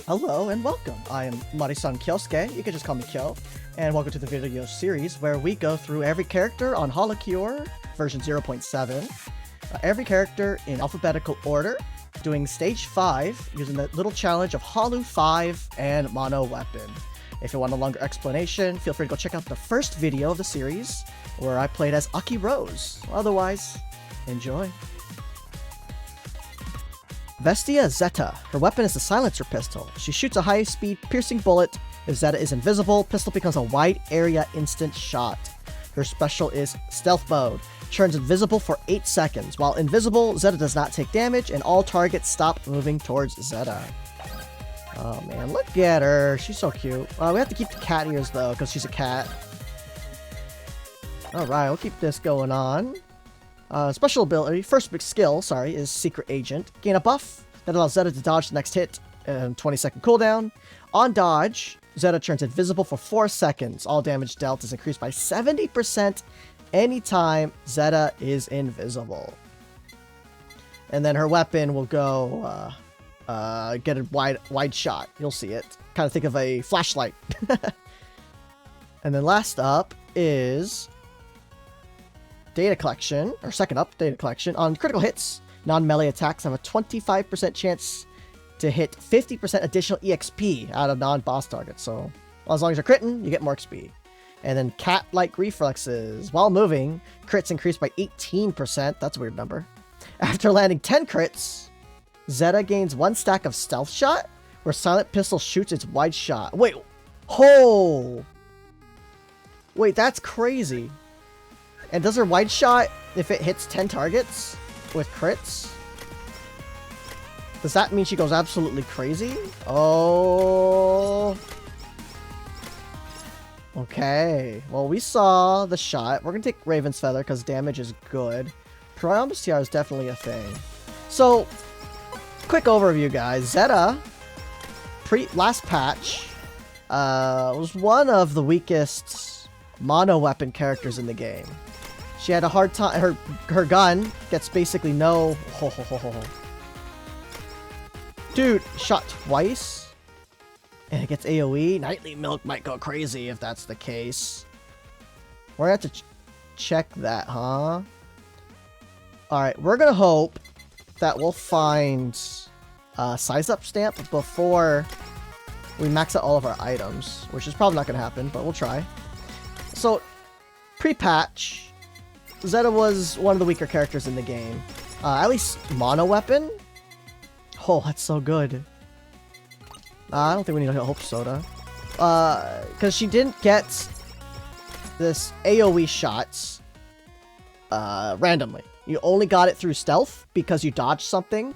Hello and welcome. I am Marisan Kyosuke, you can just call me Kyo, and welcome to the video series where we go through every character on HoloCure version 0.7, every character in alphabetical order, doing stage 5 using the little challenge of Halu 5 and Mono Weapon. If you want a longer explanation, feel free to go check out the first video of the series where I played as Aki Rose. Otherwise, enjoy. Vestia Zeta. Her weapon is a silencer pistol. She shoots a high-speed, piercing bullet. If Zeta is invisible, pistol becomes a wide-area instant shot. Her special is Stealth Mode. Turns invisible for 8 seconds. While invisible, Zeta does not take damage, and all targets stop moving towards Zeta. Oh man, look at her. She's so cute. We have to keep the cat ears though, because she's a cat. Alright, we'll keep this going on. Special ability, first big skill, is Secret Agent. Gain a buff that allows Zeta to dodge the next hit and 20-second cooldown. On dodge, Zeta turns invisible for 4 seconds. All damage dealt is increased by 70% anytime Zeta is invisible. And then her weapon will go, get a wide shot. You'll see it. Kind of think of a flashlight. And then last up is data collection, or second up, data collection. On critical hits, non-melee attacks have a 25% chance to hit 50% additional EXP out of non-boss targets. So as long as you're critting, you get more XP. And then cat-like reflexes. While moving, crits increase by 18%. That's a weird number. After landing 10 crits, Zeta gains 1 stack of Stealth Shot, where Silent Pistol shoots its wide shot. Wait, oh! Wait, that's crazy. And does her wide shot, if it hits 10 targets with crits? Does that mean she goes absolutely crazy? Oh. Okay. Well, we saw the shot. We're going to take Raven's Feather because damage is good. Promise Tiara is definitely a thing. So, quick overview, guys. Zeta, last patch, was one of the weakest mono weapon characters in the game. She had a hard time. Her gun gets basically no. Dude, shot twice, and it gets AOE. Nightly Milk might go crazy if that's the case. We're gonna have to check that, huh? All right, we're gonna hope that we'll find size up stamp before we max out all of our items, which is probably not gonna happen, but we'll try. So, pre-patch, Zeta was one of the weaker characters in the game. At least mono weapon. Oh, that's so good. I don't think we need a Hope Soda. Because she didn't get this AoE shots randomly. You only got it through stealth because you dodged something.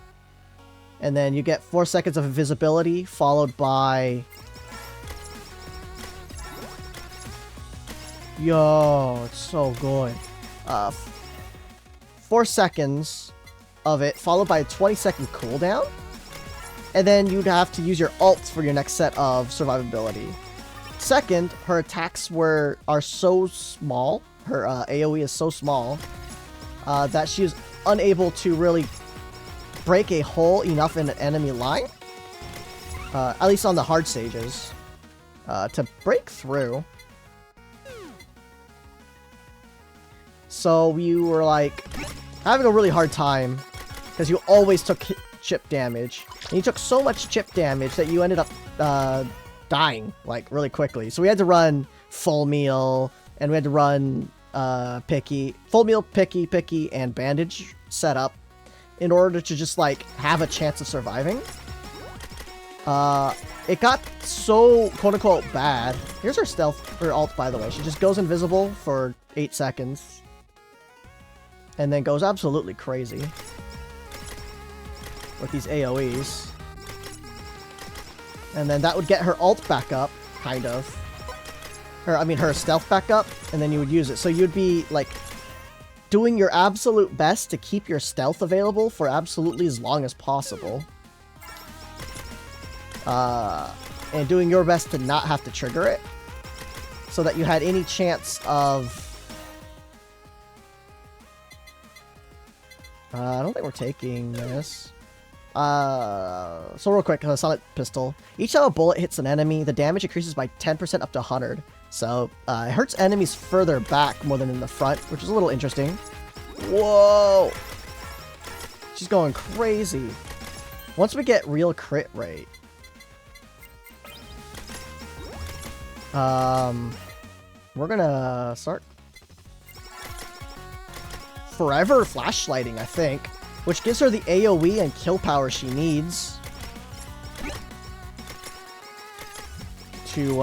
And then you get 4 seconds of invisibility followed by... Yo, it's so good. 4 seconds of it, followed by a 20-second cooldown. And then you'd have to use your ults for your next set of survivability. Second, her attacks are so small, her AoE is so small, that she is unable to really break a hole enough in an enemy line, at least on the hard stages, to break through. So we were like having a really hard time because you always took chip damage. And you took so much chip damage that you ended up dying like really quickly. So we had to run full meal, and we had to run full meal, picky, and bandage setup in order to just like have a chance of surviving. It got so quote unquote bad. Here's her stealth, her ult, by the way. She just goes invisible for 8 seconds. And then goes absolutely crazy with these AoEs. And then that would get her ult back up, kind of. Her stealth back up, and then you would use it. So you'd be, like, doing your absolute best to keep your stealth available for absolutely as long as possible. And doing your best to not have to trigger it. So that you had any chance of... I don't think we're taking this. So real quick, Sonic Pistol. Each time a bullet hits an enemy, the damage increases by 10% up to 100. So it hurts enemies further back more than in the front, which is a little interesting. Whoa! She's going crazy. Once we get real crit rate, we're gonna start forever flashlighting, I think, which gives her the AoE and kill power she needs to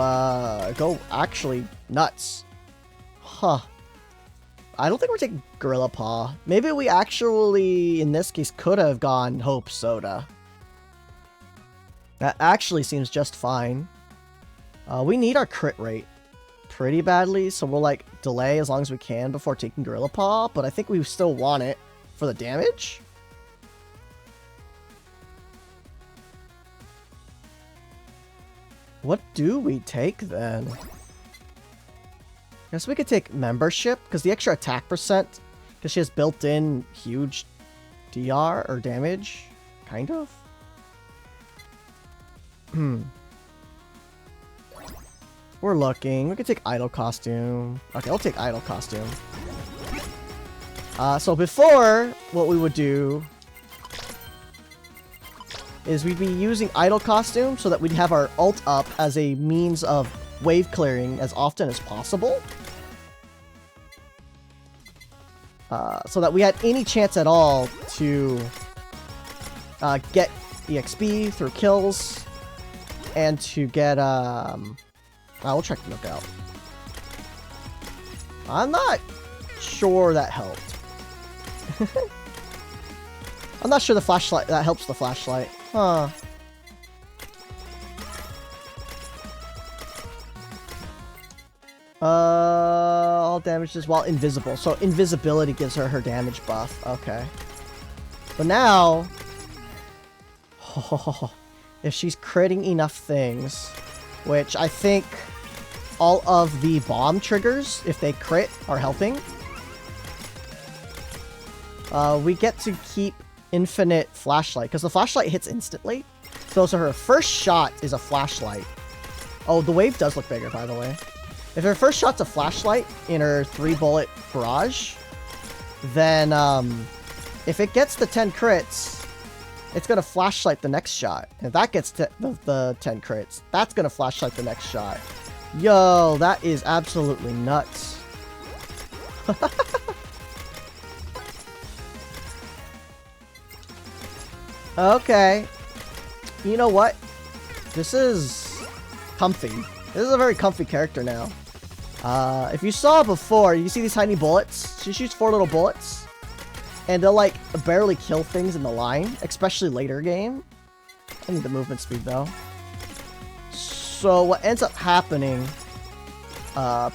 go actually nuts. Huh. I don't think we're taking Gorilla Paw. Maybe we actually, in this case, could have gone Hope Soda. That actually seems just fine. We need our crit rate pretty badly, so we'll like delay as long as we can before taking Gorilla Paw, but I think we still want it for the damage. What do we take then? Guess we could take Membership, because the extra attack percent, because she has built-in huge DR or damage, kind of. We're looking. We could take Idol Costume. Okay, I'll take Idol Costume. So before, what we would do is we'd be using Idol Costume so that we'd have our ult up as a means of wave clearing as often as possible. So that we had any chance at all to get EXP through kills and to get, we'll check the lookout. I'm not sure that helped. I'm not sure the flashlight, that helps the flashlight. Huh. All damages while invisible. So invisibility gives her her damage buff. Okay. But now, if she's critting enough things, which I think all of the bomb triggers, if they crit, are helping. We get to keep infinite flashlight, because the flashlight hits instantly. So her first shot is a flashlight. Oh, the wave does look bigger, by the way. If her first shot's a flashlight in her 3-bullet barrage, then if it gets the 10 crits, it's going to flashlight the next shot. And if that gets the 10 crits, that's going to flashlight the next shot. Yo, that is absolutely nuts. Okay. You know what? This is comfy. This is a very comfy character now. If you saw before, you see these tiny bullets? She shoots 4 little bullets. And they'll, like, barely kill things in the line. Especially later game. I need the movement speed, though. So, what ends up happening,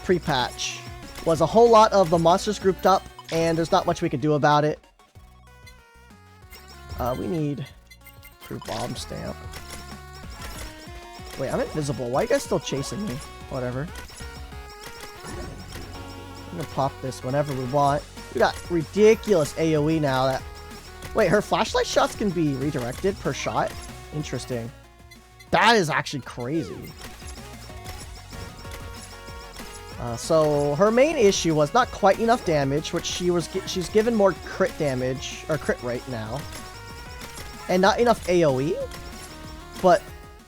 pre-patch, was a whole lot of the monsters grouped up. And there's not much we can do about it. We need Crew Bomb Stamp. Wait, I'm invisible. Why are you guys still chasing me? Whatever. I'm gonna pop this whenever we want. We got ridiculous AoE now that... Wait, her flashlight shots can be redirected per shot? Interesting. That is actually crazy. So her main issue was not quite enough damage, which she's given more crit damage, or crit rate now. And not enough AoE. But,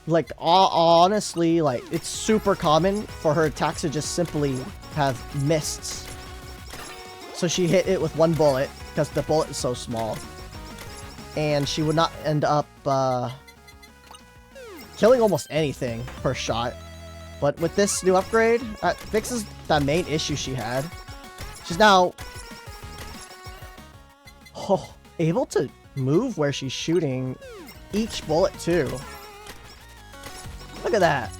like, honestly, like, it's super common for her attacks to just simply have mists. So she hit it with 1 bullet, because the bullet is so small. And she would not end up, killing almost anything per shot. But with this new upgrade, that fixes that main issue she had. She's now... able to move where she's shooting each bullet, too. Look at that.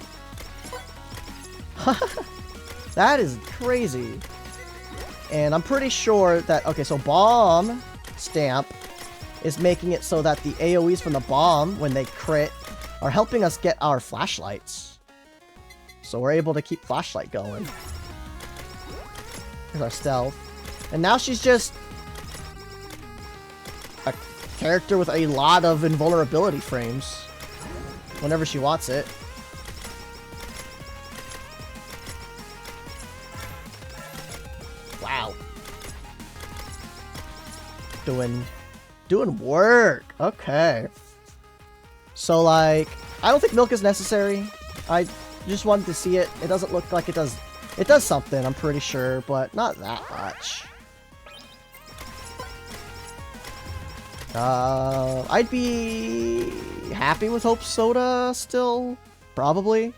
That is crazy. And I'm pretty sure that... Okay, so Bomb Stamp is making it so that the AoEs from the bomb, when they crit, are helping us get our flashlights. So we're able to keep flashlight going. Here's our stealth. And now she's just... character with a lot of invulnerability frames whenever she wants it. Wow. Doing work. Okay. So, like, I don't think milk is necessary. I just wanted to see it. It doesn't look like it does. It does something, I'm pretty sure, but not that much. I'd be happy with Hope Soda still, probably.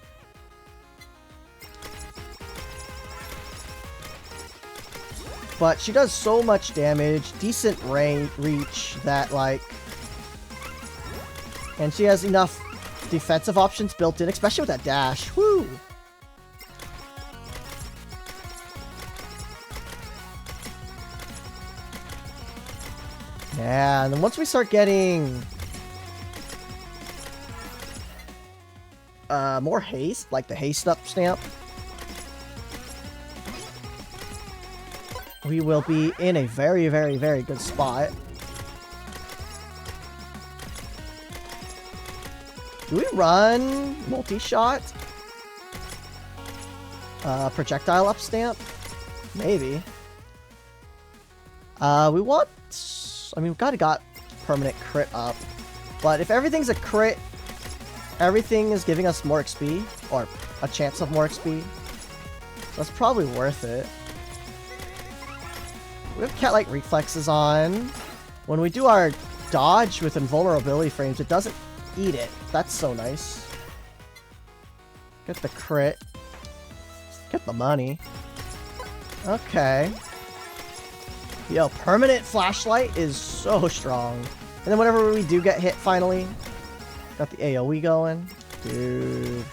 But she does so much damage, decent reach that, like... And she has enough defensive options built in, especially with that dash. Woo! Yeah, and then once we start getting... more haste, like the haste up stamp, we will be in a very, very, very good spot. Do we run multi-shot? Projectile up stamp? Maybe. We want... I mean, we've got permanent crit up. But if everything's a crit, everything is giving us more XP. Or a chance of more XP. So that's probably worth it. We have cat-like reflexes on. When we do our dodge with invulnerability frames, it doesn't eat it. That's so nice. Get the crit. Get the money. Okay. Yo, permanent flashlight is so strong. And then whenever we do get hit finally, got the AoE going. Dude.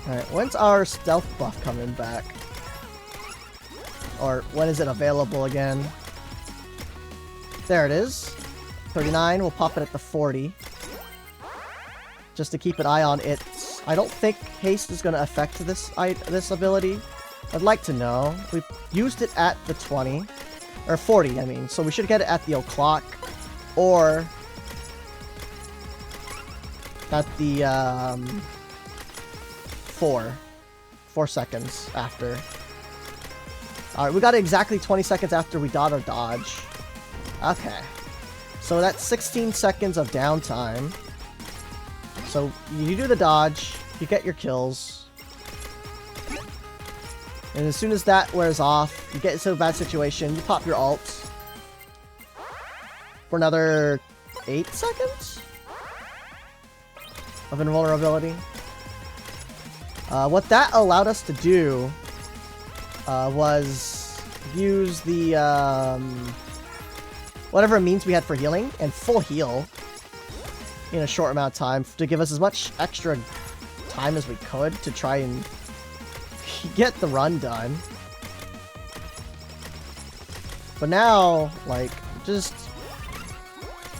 Alright, when's our stealth buff coming back? Or when is it available again? There it is. 39, we'll pop it at the 40. Just to keep an eye on it. I don't think haste is going to affect this ability. I'd like to know. We used it at the 20. Or 40, I mean. So we should get it at the o'clock. Or... at the, 4 seconds after. Alright, we got it exactly 20 seconds after we got our dodge. Okay. So that's 16 seconds of downtime. So you do the dodge, you get your kills. And as soon as that wears off, you get into a bad situation, you pop your ult. For another 8 seconds? Of invulnerability. What that allowed us to do was use the whatever means we had for healing and full heal in a short amount of time to give us as much extra time as we could to try and get the run done. But now, like, just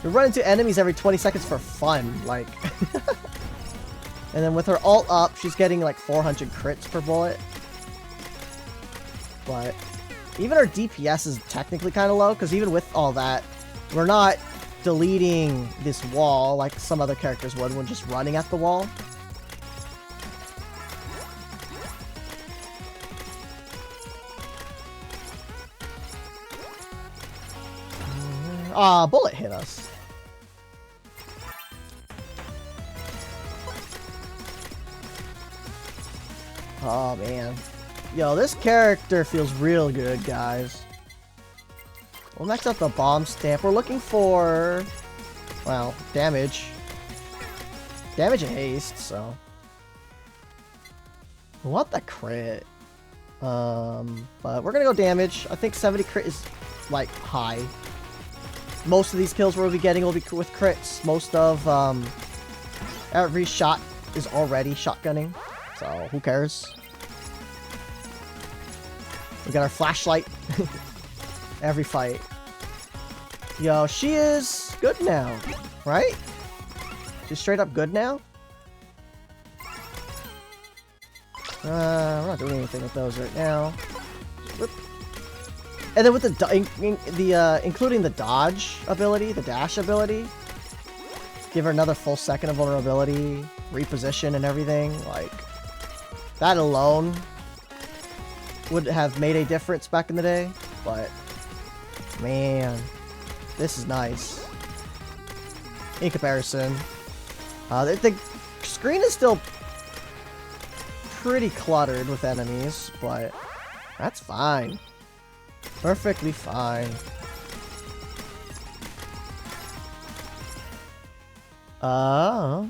we run into enemies every 20 seconds for fun, like. And then with her ult up, she's getting like 400 crits per bullet. But even our DPS is technically kind of low, because even with all that, we're not deleting this wall like some other characters would when just running at the wall. Bullet hit us. Oh, man. Yo, this character feels real good, guys. We'll max out the bomb stamp. We're looking for... well, damage. Damage and haste, so... we want the crit. But we're gonna go damage. I think 70 crit is, like, high. Most of these kills we'll be getting will be with crits. Most of, every shot is already shotgunning. So, who cares? We got our flashlight. Every fight. Yo, she is good now. Right? She's straight up good now? We're not doing anything with those right now. Whoop. And then with including the dodge ability, the dash ability, give her another full second of vulnerability, reposition and everything. Like, that alone would have made a difference back in the day. But, man, this is nice. In comparison, the screen is still pretty cluttered with enemies, but that's fine. Perfectly fine.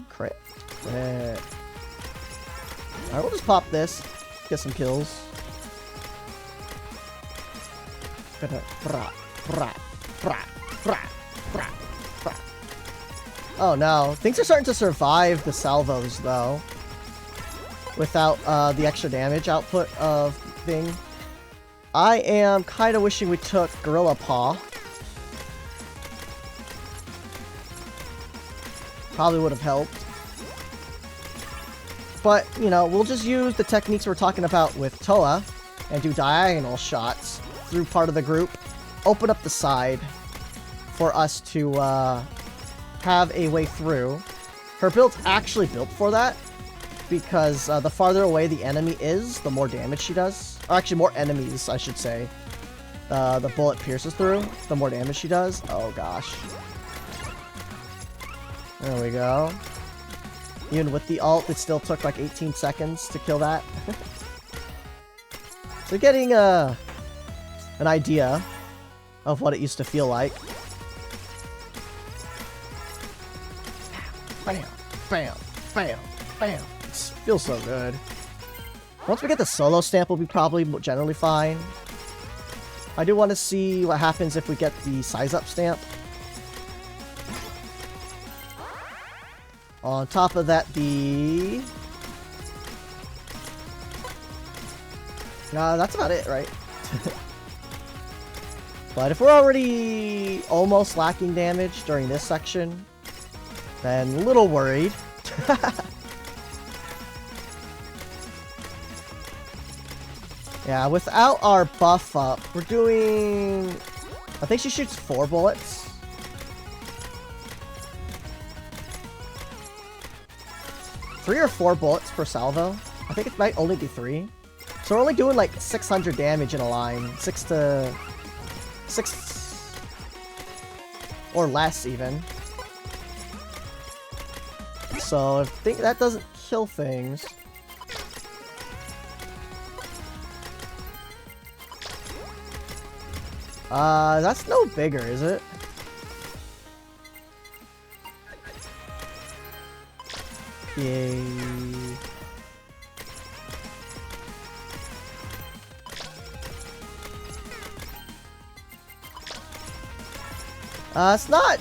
Crit. Alright, we'll just pop this. Get some kills. Oh no. Things are starting to survive the salvos, though. Without the extra damage output of thing. I am kind of wishing we took Gorilla Paw. Probably would have helped. But, you know, we'll just use the techniques we're talking about with Toa and do diagonal shots through part of the group. Open up the side for us to have a way through. Her build's actually built for that, because the farther away the enemy is, the more damage she does. Or actually, more enemies, I should say. The bullet pierces through, the more damage she does. Oh gosh. There we go. Even with the ult, it still took like 18 seconds to kill that. So getting an idea of what it used to feel like. Bam, bam, bam, bam. It feels so good. Once we get the solo stamp, we'll be probably generally fine. I do want to see what happens if we get the size up stamp. On top of that, that's about it, right? But if we're already almost lacking damage during this section, then a little worried. Yeah, without our buff up, we're doing... I think she shoots 4 bullets. Three or 4 bullets per salvo. I think it might only be 3. So we're only doing like 600 damage in a line. 6 or less even. So I think that doesn't kill things. That's no bigger, is it? Yay. It's not...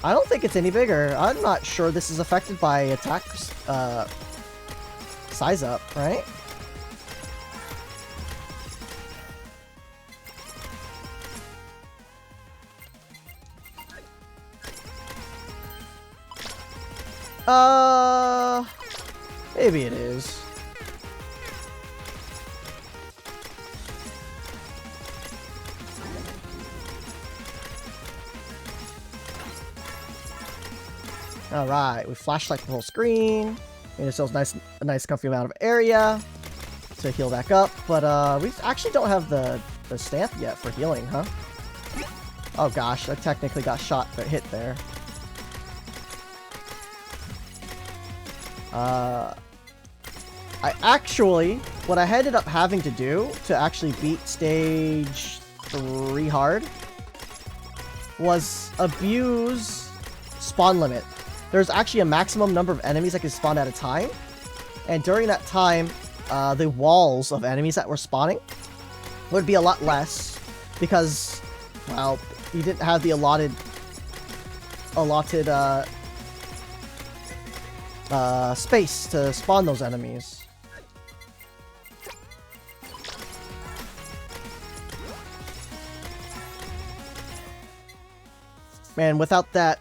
I don't think it's any bigger. I'm not sure this is affected by attack, size up, right? Maybe it is. Alright, we flashlight the whole screen. Made ourselves a nice comfy amount of area to heal back up. But we actually don't have the stamp yet for healing, huh? Oh gosh, I technically got shot but hit there. What I ended up having to do to actually beat stage 3 hard was abuse spawn limit. There's actually a maximum number of enemies that can spawn at a time, and during that time, the walls of enemies that were spawning would be a lot less because, well, you didn't have the allotted space to spawn those enemies. Man, without that,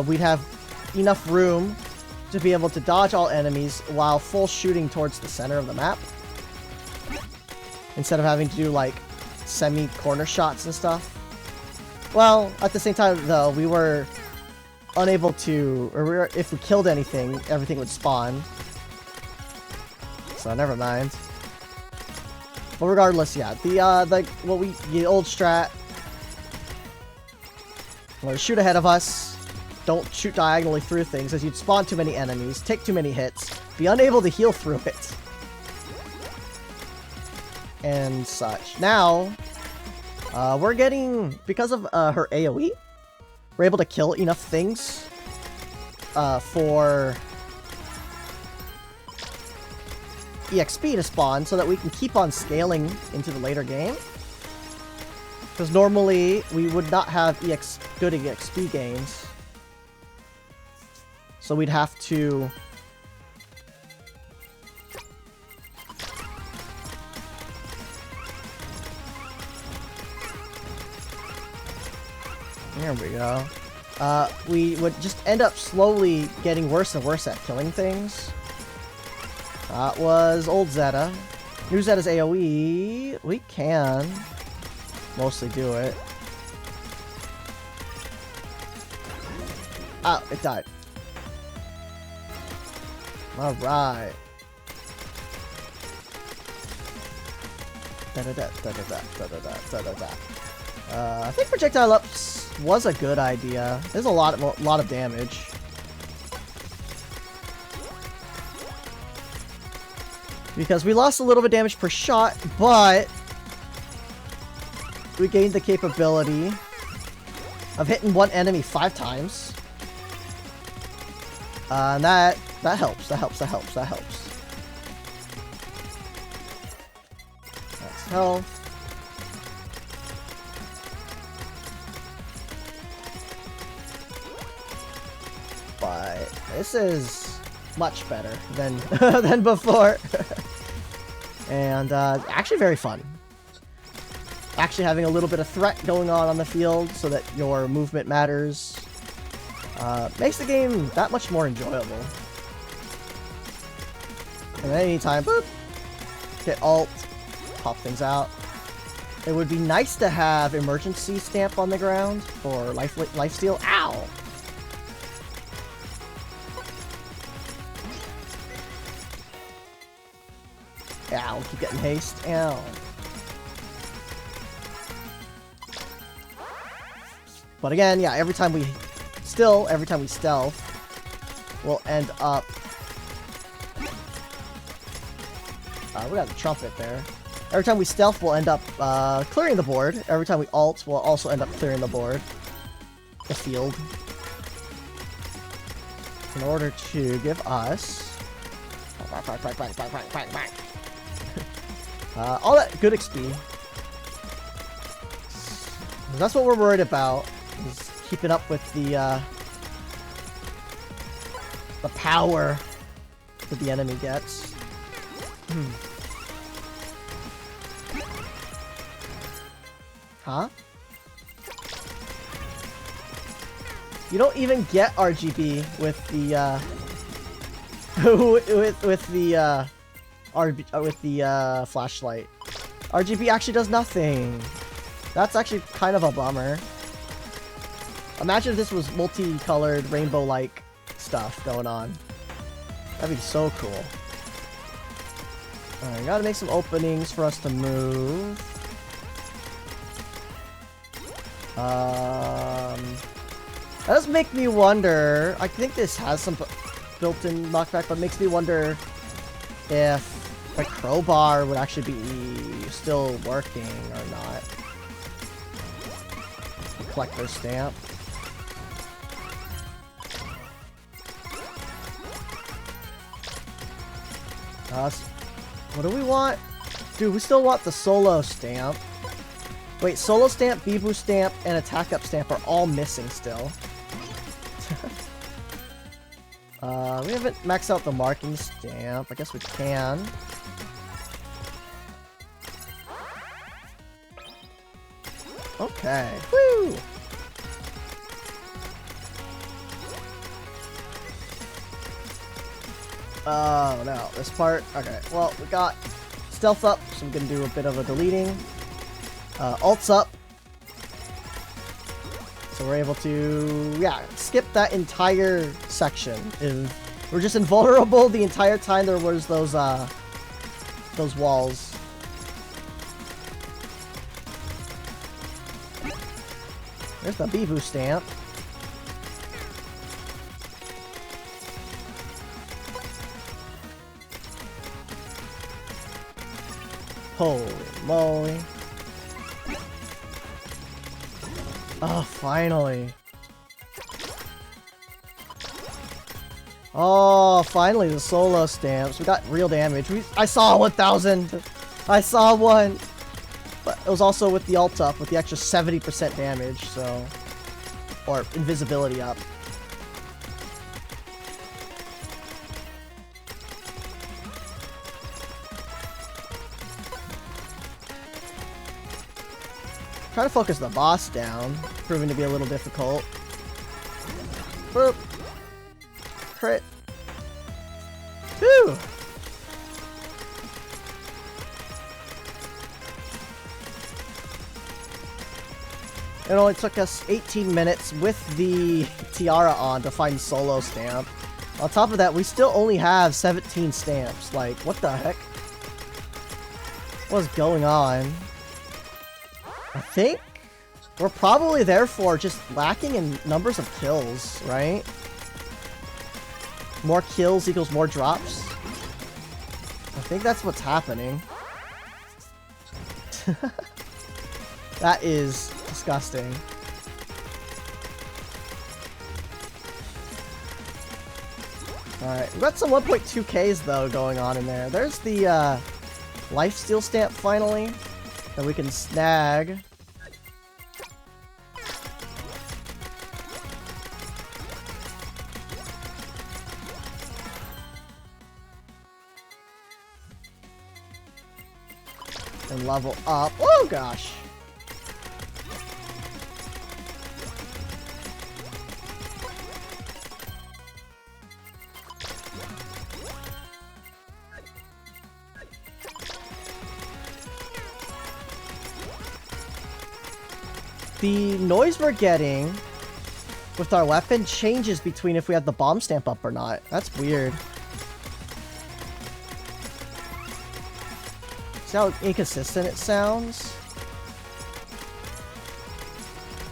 we'd have enough room to be able to dodge all enemies while full shooting towards the center of the map. Instead of having to do, like, semi-corner shots and stuff. Well, at the same time, though, we were unable to... Or if we killed anything, everything would spawn. So, never mind. But regardless, yeah. The old strat... Well, shoot ahead of us. Don't shoot diagonally through things, as you'd spawn too many enemies, take too many hits, be unable to heal through it. And such. Now, we're getting, because of her AoE, we're able to kill enough things for EXP to spawn so that we can keep on scaling into the later game. Because normally, we would not have good EXP gains. So we'd have to... There we go. We would just end up slowly getting worse and worse at killing things. That was old Zeta. New Zeta's AoE. We can mostly do it. Ah, it died. Alright. I think projectile ups was a good idea. There's a lot of damage. Because we lost a little bit of damage per shot, but we gained the capability of hitting one enemy 5 times. And that helps. That helps. That's health. But this is much better than than before. And actually very fun. Actually having a little bit of threat going on the field so that your movement matters makes the game that much more enjoyable. And at any time, boop, hit alt, pop things out. It would be nice to have emergency stamp on the ground for lifesteal. Ow! Ow, keep getting haste. Ow. But again, yeah, every time we stealth, we'll end up... we got the trumpet there. Every time we stealth, we'll end up clearing the board. Every time we ult, we'll also end up clearing the board. The field. In order to give us... all that good XP. That's what we're worried about, is keeping up with the power that the enemy gets. Huh? You don't even get RGB with the with the flashlight. RGB actually does nothing. That's actually kind of a bummer. Imagine if this was multicolored, rainbow-like stuff going on. That'd be so cool. Alright, gotta make some openings for us to move. That does make me wonder. I think this has some built-in knockback, but makes me wonder if the crowbar would actually be still working or not. Collector stamp. What do we want? Dude, we still want the solo stamp. Wait, solo stamp, Bibu stamp, and attack up stamp are all missing still. We haven't maxed out the marking stamp. I guess we can. Okay. Woo! Oh, no. This part? Okay. Well, we got stealth up, so I'm going to do a bit of a deleting. Ult's up. So we're able to, yeah, skip that entire section. We're just invulnerable the entire time there was those walls. There's the Bivu stamp. Holy moly. Oh, finally. Oh, finally the solo stamps. We got real damage. I saw 1,000. I saw one. But it was also with the ult up with the extra 70% damage, so... Or invisibility up. Trying to focus the boss down, proving to be a little difficult. Boop. Crit. Whew. It only took us 18 minutes with the tiara on to find solo stamp. On top of that, we still only have 17 stamps. Like, what the heck? What's going on? I think we're probably therefore just lacking in numbers of kills, right? More kills equals more drops. I think that's what's happening. That is disgusting. Alright, we've got some 1.2Ks though going on in there. There's the lifesteal stamp finally that we can snag. And level up. Oh gosh. The noise we're getting with our weapon changes between if we have the bomb stamp up or not. That's weird. See how inconsistent it sounds?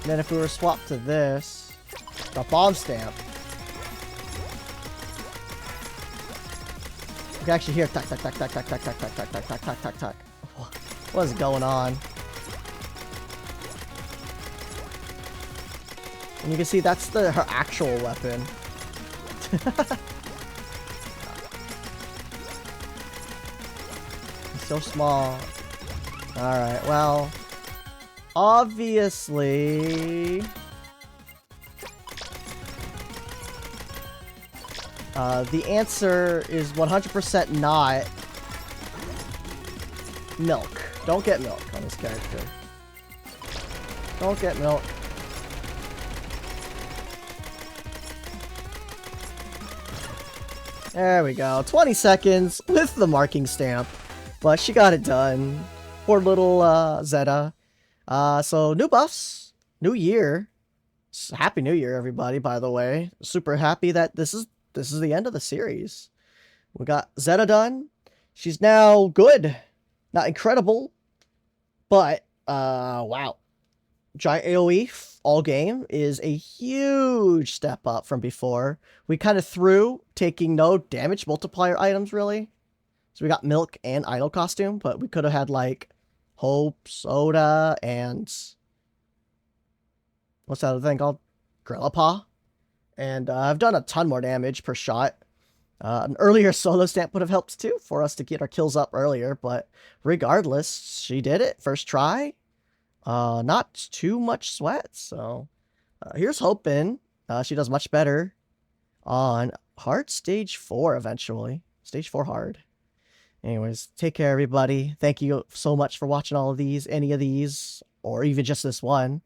And then if we were swapped to this, the bomb stamp, you can actually hear tack tack tack tack tack tack tack tack tack tack tack tack tack tack. What is going on? And you can see that's her actual weapon. It's so small. Alright, well, obviously, the answer is 100% not milk. Don't get milk on this character. Don't get milk. There we go. 20 seconds with the marking stamp. But she got it done. Poor little Zeta. So new buffs. New year. Happy New Year, everybody, by the way. Super happy that this is the end of the series. We got Zeta done. She's now good. Not incredible. But, wow. Giant AoE all game is a huge step up from before. We kind of threw taking no damage multiplier items, really. So we got Milk and Idol costume, but we could have had, like, Hope, Soda, and... what's that other thing called? Gorilla Paw. And I've done a ton more damage per shot. An earlier solo stamp would have helped, too, for us to get our kills up earlier. But regardless, she did it. First try. Not too much sweat, so here's hoping she does much better on hard stage 4 eventually. Stage 4 hard. Anyways, take care, everybody. Thank you so much for watching all of these, any of these, or even just this one.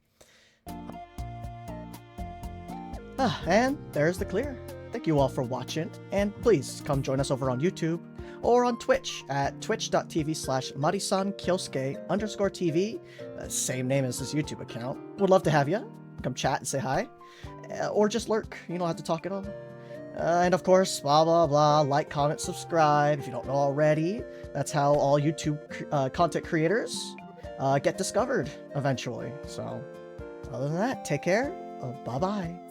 And there's the clear. thank you all for watching, and please come join us over on YouTube or on Twitch at twitch.tv/marisankyosuke_TV, same name as this YouTube account. Would love to have you. Come chat and say hi, or just lurk. You don't have to talk at all. And of course, blah blah blah, like, comment, subscribe if you don't know already. That's how all YouTube content creators get discovered eventually. So, other than that, take care. Bye bye.